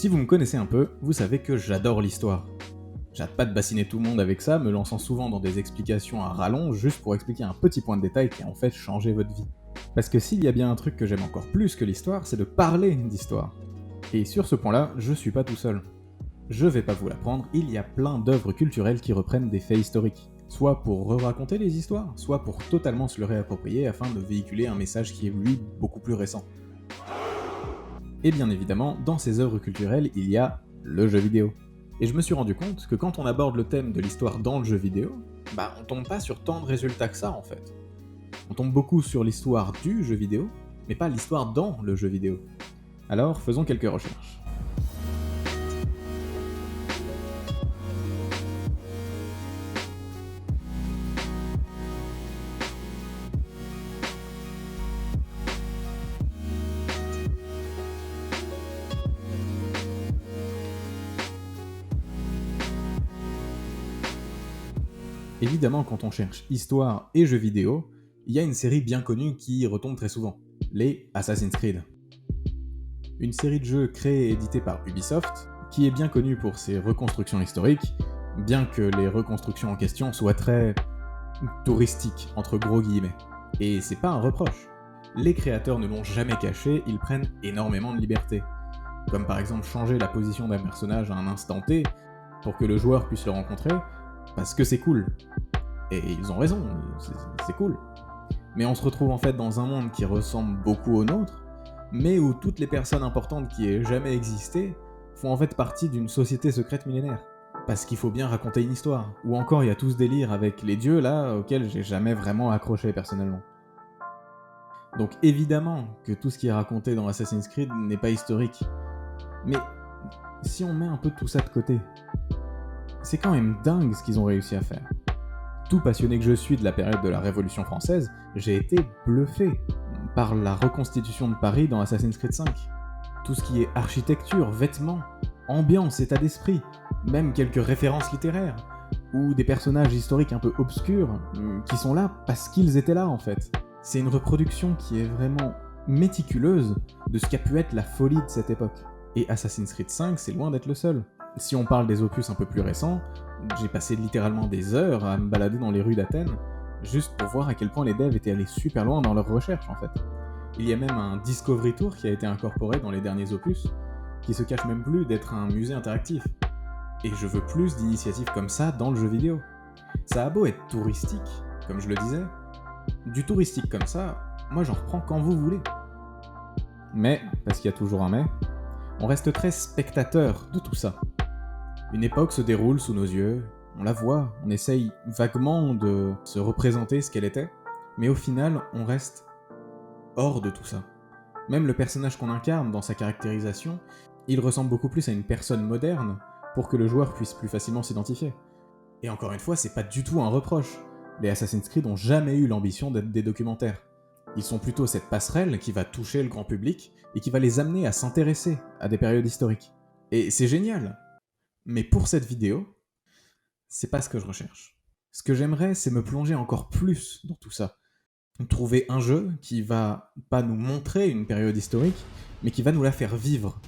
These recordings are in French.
Si vous me connaissez un peu, vous savez que j'adore l'histoire. J'arrête pas de bassiner tout le monde avec ça, me lançant souvent dans des explications à rallonge juste pour expliquer un petit point de détail qui a en fait changé votre vie. Parce que s'il y a bien un truc que j'aime encore plus que l'histoire, c'est de parler d'histoire. Et sur ce point-là, je suis pas tout seul. Je vais pas vous l'apprendre, il y a plein d'œuvres culturelles qui reprennent des faits historiques. Soit pour re-raconter les histoires, soit pour totalement se le réapproprier afin de véhiculer un message qui est lui beaucoup plus récent. Et bien évidemment, dans ces œuvres culturelles, il y a le jeu vidéo. Et je me suis rendu compte que quand on aborde le thème de l'histoire dans le jeu vidéo, on tombe pas sur tant de résultats que ça en fait. On tombe beaucoup sur l'histoire du jeu vidéo, mais pas l'histoire dans le jeu vidéo. Alors, faisons quelques recherches. Évidemment, quand on cherche histoire et jeux vidéo, il y a une série bien connue qui retombe très souvent, les Assassin's Creed. Une série de jeux créée et éditée par Ubisoft, qui est bien connue pour ses reconstructions historiques, bien que les reconstructions en question soient très touristiques, entre gros guillemets. Et c'est pas un reproche. Les créateurs ne l'ont jamais caché, ils prennent énormément de liberté. Comme par exemple changer la position d'un personnage à un instant T, pour que le joueur puisse le rencontrer, parce que c'est cool. Et ils ont raison, c'est cool. Mais on se retrouve en fait dans un monde qui ressemble beaucoup au nôtre, mais où toutes les personnes importantes qui aient jamais existé font en fait partie d'une société secrète millénaire. Parce qu'il faut bien raconter une histoire. Ou encore il y a tout ce délire avec les dieux là, auxquels j'ai jamais vraiment accroché personnellement. Donc évidemment que tout ce qui est raconté dans Assassin's Creed n'est pas historique. Mais si on met un peu tout ça de côté, c'est quand même dingue ce qu'ils ont réussi à faire. Tout passionné que je suis de la période de la Révolution française, j'ai été bluffé par la reconstitution de Paris dans Assassin's Creed V. Tout ce qui est architecture, vêtements, ambiance, état d'esprit, même quelques références littéraires, ou des personnages historiques un peu obscurs qui sont là parce qu'ils étaient là en fait. C'est une reproduction qui est vraiment méticuleuse de ce qu'a pu être la folie de cette époque. Et Assassin's Creed V, c'est loin d'être le seul. Si on parle des opus un peu plus récents, j'ai passé littéralement des heures à me balader dans les rues d'Athènes, juste pour voir à quel point les devs étaient allés super loin dans leurs recherches en fait. Il y a même un Discovery Tour qui a été incorporé dans les derniers opus, qui se cache même plus d'être un musée interactif. Et je veux plus d'initiatives comme ça dans le jeu vidéo. Ça a beau être touristique, comme je le disais, du touristique comme ça, moi j'en reprends quand vous voulez. Mais, parce qu'il y a toujours un mais, on reste très spectateur de tout ça. Une époque se déroule sous nos yeux, on la voit, on essaye vaguement de se représenter ce qu'elle était, mais au final, on reste hors de tout ça. Même le personnage qu'on incarne dans sa caractérisation, il ressemble beaucoup plus à une personne moderne pour que le joueur puisse plus facilement s'identifier. Et encore une fois, c'est pas du tout un reproche. Les Assassin's Creed ont jamais eu l'ambition d'être des documentaires. Ils sont plutôt cette passerelle qui va toucher le grand public et qui va les amener à s'intéresser à des périodes historiques. Et c'est génial. Mais pour cette vidéo, c'est pas ce que je recherche. Ce que j'aimerais, c'est me plonger encore plus dans tout ça. Trouver un jeu qui va pas nous montrer une période historique, mais qui va nous la faire vivre.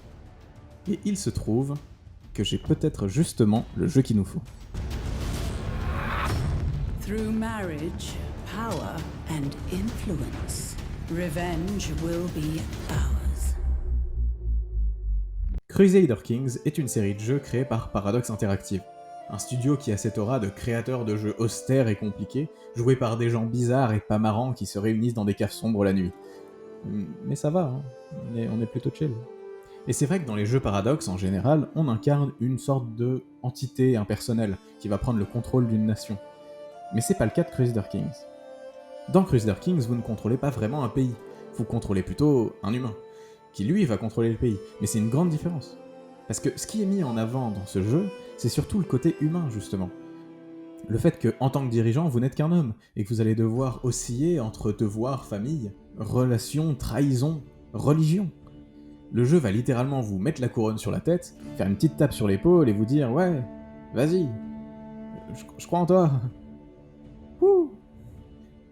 Et il se trouve que j'ai peut-être justement le jeu qu'il nous faut. Through marriage, power and influence, revenge will be ours. Crusader Kings est une série de jeux créée par Paradox Interactive, un studio qui a cette aura de créateur de jeux austères et compliqués, joués par des gens bizarres et pas marrants qui se réunissent dans des caves sombres la nuit. Mais ça va, hein, on est plutôt chill. Et c'est vrai que dans les jeux Paradox, en général, on incarne une sorte de entité impersonnelle qui va prendre le contrôle d'une nation. Mais c'est pas le cas de Crusader Kings. Dans Crusader Kings, vous ne contrôlez pas vraiment un pays, vous contrôlez plutôt un humain, qui lui va contrôler le pays. Mais c'est une grande différence. Parce que ce qui est mis en avant dans ce jeu, c'est surtout le côté humain, justement. Le fait que, en tant que dirigeant, vous n'êtes qu'un homme, et que vous allez devoir osciller entre devoir, famille, relation, trahison, religion. Le jeu va littéralement vous mettre la couronne sur la tête, faire une petite tape sur l'épaule et vous dire « Ouais, vas-y, je crois en toi !»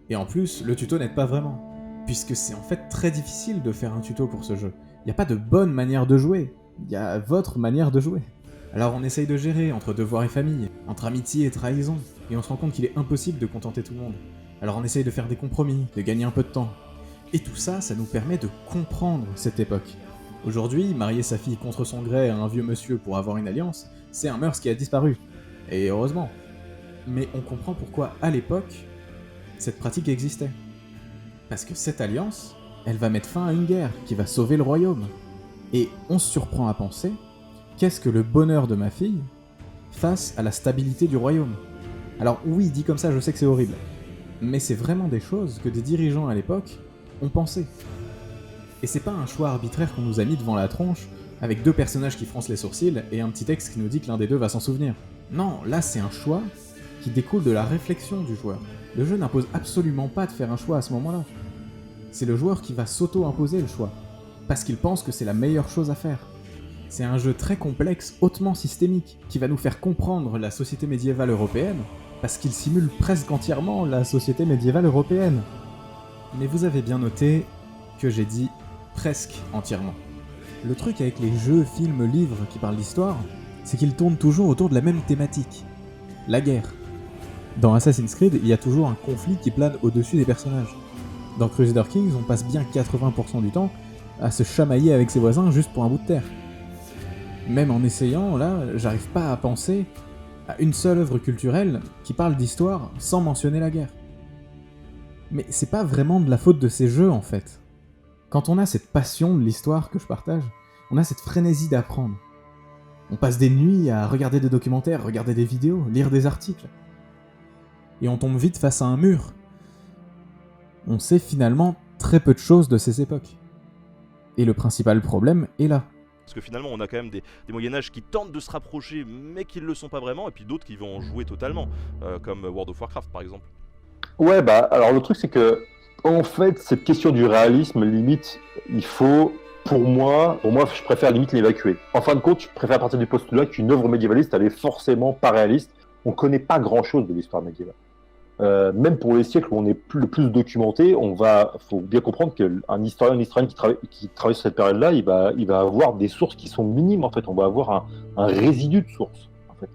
Et en plus, le tuto n'aide pas vraiment, puisque c'est en fait très difficile de faire un tuto pour ce jeu. Il n'y a pas de bonne manière de jouer. il y a votre manière de jouer. Alors on essaye de gérer entre devoir et famille, entre amitié et trahison, et on se rend compte qu'il est impossible de contenter tout le monde. Alors on essaye de faire des compromis, de gagner un peu de temps. Et tout ça, ça nous permet de comprendre cette époque. Aujourd'hui, marier sa fille contre son gré à un vieux monsieur pour avoir une alliance, c'est un mœurs qui a disparu. Et heureusement. Mais on comprend pourquoi, à l'époque, cette pratique existait. Parce que cette alliance, elle va mettre fin à une guerre qui va sauver le royaume. Et on se surprend à penser, qu'est-ce que le bonheur de ma fille face à la stabilité du royaume? Alors oui, dit comme ça, je sais que c'est horrible. Mais c'est vraiment des choses que des dirigeants à l'époque ont pensé. Et c'est pas un choix arbitraire qu'on nous a mis devant la tronche, avec deux personnages qui froncent les sourcils et un petit texte qui nous dit que l'un des deux va s'en souvenir. Non, là c'est un choix qui découle de la réflexion du joueur. Le jeu n'impose absolument pas de faire un choix à ce moment-là. C'est le joueur qui va s'auto-imposer le choix, parce qu'il pense que c'est la meilleure chose à faire. C'est un jeu très complexe, hautement systémique, qui va nous faire comprendre la société médiévale européenne, parce qu'il simule presque entièrement la société médiévale européenne. Mais vous avez bien noté que j'ai dit presque entièrement. Le truc avec les jeux, films, livres qui parlent d'histoire, c'est qu'ils tournent toujours autour de la même thématique, la guerre. Dans Assassin's Creed, il y a toujours un conflit qui plane au-dessus des personnages. Dans Crusader Kings, on passe bien 80% du temps à se chamailler avec ses voisins juste pour un bout de terre. Même en essayant, là, j'arrive pas à penser à une seule œuvre culturelle qui parle d'histoire sans mentionner la guerre. Mais c'est pas vraiment de la faute de ces jeux en fait. Quand on a cette passion de l'histoire que je partage, on a cette frénésie d'apprendre. On passe des nuits à regarder des documentaires, regarder des vidéos, lire des articles. Et on tombe vite face à un mur. On sait finalement très peu de choses de ces époques. Et le principal problème est là. Parce que finalement, on a quand même des Moyen-Âge qui tentent de se rapprocher, mais qui ne le sont pas vraiment, et puis d'autres qui vont en jouer totalement, comme World of Warcraft par exemple. Ouais, bah, alors le truc, c'est que, en fait, cette question du réalisme, limite, il faut, pour moi, je préfère limite l'évacuer. En fin de compte, je préfère partir du postulat qu'une œuvre médiévaliste, elle est forcément pas réaliste. On connaît pas grand-chose de l'histoire médiévale. Même pour les siècles où on est le plus documenté, faut bien comprendre qu'un historien, une historienne qui travaille sur cette période-là, il va avoir des sources qui sont minimes, en fait. On va avoir un résidu de sources, en fait.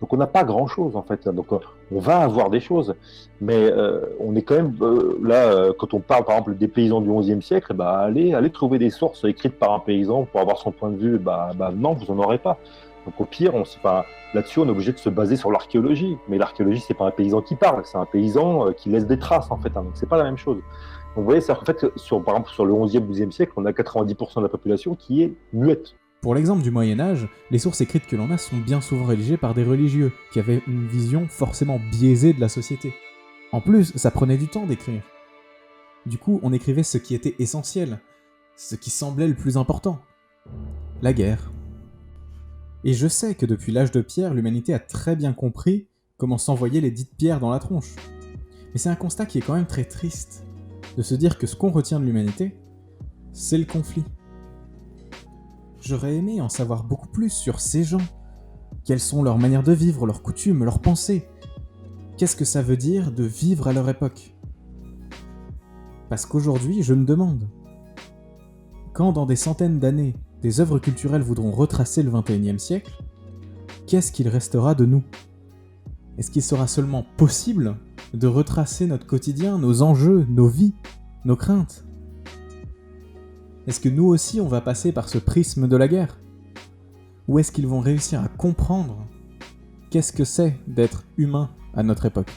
Donc on n'a pas grand-chose, en fait. Donc on va avoir des choses, mais on est quand même là, quand on parle, par exemple, des paysans du XIe siècle, allez trouver des sources écrites par un paysan pour avoir son point de vue. Non, vous en aurez pas. Donc au pire, là-dessus, on est obligé de se baser sur l'archéologie. Mais l'archéologie, c'est pas un paysan qui parle, c'est un paysan qui laisse des traces, en fait. Donc c'est pas la même chose. Donc vous voyez, en fait, par exemple, sur le XIe, XIIe siècle, on a 90% de la population qui est muette. Pour l'exemple du Moyen-Âge, les sources écrites que l'on a sont bien souvent rédigées par des religieux, qui avaient une vision forcément biaisée de la société. En plus, ça prenait du temps d'écrire. Du coup, on écrivait ce qui était essentiel, ce qui semblait le plus important. La guerre. Et je sais que depuis l'âge de pierre, l'humanité a très bien compris comment s'envoyer les dites pierres dans la tronche. Mais c'est un constat qui est quand même très triste, de se dire que ce qu'on retient de l'humanité, c'est le conflit. J'aurais aimé en savoir beaucoup plus sur ces gens. Quelles sont leurs manières de vivre, leurs coutumes, leurs pensées. Qu'est-ce que ça veut dire de vivre à leur époque? Parce qu'aujourd'hui, je me demande, quand dans des centaines d'années, des œuvres culturelles voudront retracer le XXIe siècle, qu'est-ce qu'il restera de nous? Est-ce qu'il sera seulement possible de retracer notre quotidien, nos enjeux, nos vies, nos craintes? Est-ce que nous aussi on va passer par ce prisme de la guerre? Ou est-ce qu'ils vont réussir à comprendre qu'est-ce que c'est d'être humain à notre époque?